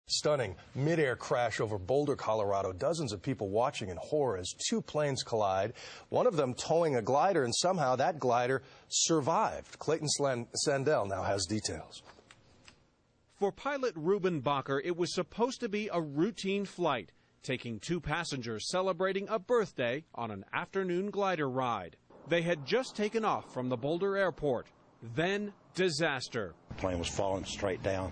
Stunning mid-air crash over Boulder, Colorado. Dozens of people watching in horror as two planes collide, one of them towing a glider, and somehow that glider survived. Clayton Sandell now has details. For pilot Ruben Bacher, it was supposed to be a routine flight, taking two passengers celebrating a birthday on an afternoon glider ride. They had just taken off from the Boulder airport. Then, disaster. The plane was falling straight down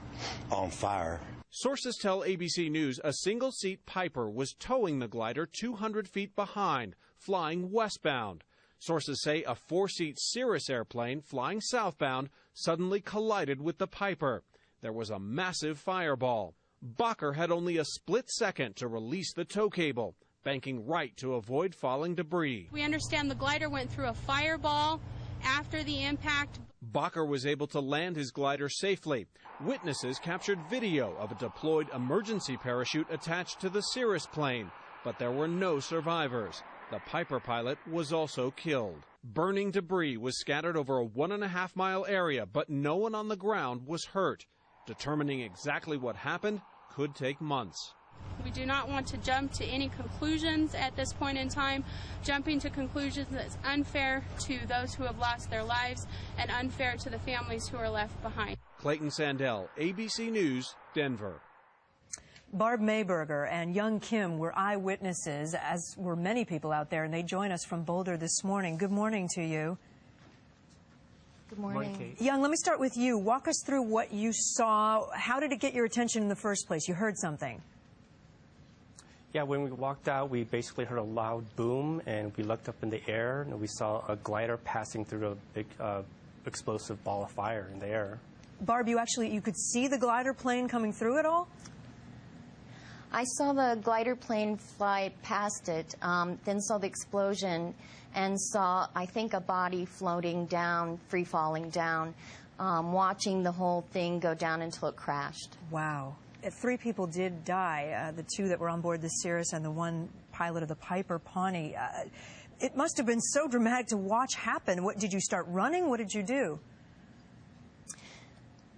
on fire. Sources tell ABC News a single-seat Piper was towing the glider 200 feet behind, flying westbound. Sources say a four-seat Cirrus airplane flying southbound suddenly collided with the Piper. There was a massive fireball. Bacher had only a split second to release the tow cable, banking right to avoid falling debris. We understand the glider went through a fireball after the impact. Bacher was able to land his glider safely. Witnesses captured video of a deployed emergency parachute attached to the Cirrus plane, but there were no survivors. The Piper pilot was also killed. Burning debris was scattered over a 1.5-mile area, but no one on the ground was hurt. Determining exactly what happened could take months. We do not want to jump to any conclusions at this point in time. Jumping to conclusions that's unfair to those who have lost their lives and unfair to the families who are left behind. Clayton Sandell, ABC News, Denver. Barb Mayberger and young Kim were eyewitnesses, as were many people out there, and they join us from Boulder this morning. Good morning to you. Good morning. Young, let me start with you. Walk us through what you saw. How did it get your attention in the first place? You heard something. Yeah, when we walked out, we basically heard a loud boom, and we looked up in the air, and we saw a glider passing through a big explosive ball of fire in the air. Barb, you could see the glider plane coming through it all? I saw the glider plane fly past it, then saw the explosion, and saw, I think, a body floating down, free-falling down, watching the whole thing go down until it crashed. Wow. 3 people did die, the 2 that were on board the Cirrus and the 1 pilot of the Piper Pawnee. It must have been so dramatic to watch happen. What, did you start running? What did you do?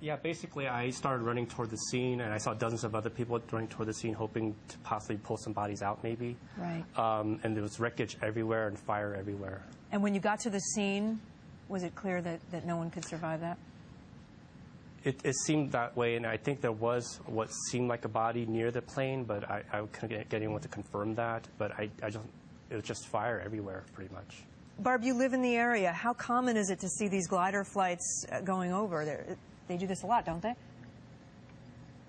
Yeah, basically I started running toward the scene, and I saw dozens of other people running toward the scene, hoping to possibly pull some bodies out maybe. Right. And there was wreckage everywhere and fire everywhere. And when you got to the scene, was it clear that no one could survive that? It seemed that way, and I think there was what seemed like a body near the plane, but I couldn't get anyone to confirm that. But it was just fire everywhere, pretty much. Barb, you live in the area. How common is it to see these glider flights going over? They do this a lot, don't they?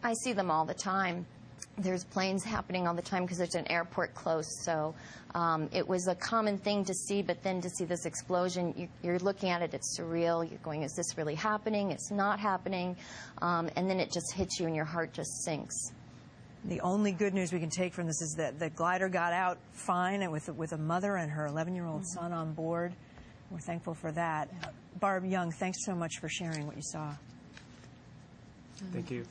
I see them all the time. There's planes happening all the time because there's an airport close. So it was a common thing to see, but then to see this explosion, you're looking at it, it's surreal. You're going, is this really happening? It's not happening. And then it just hits you and your heart just sinks. The only good news we can take from this is that the glider got out fine and with a mother and her 11-year-old son on board. We're thankful for that. Barb Young, thanks so much for sharing what you saw. Thank you. Thank you.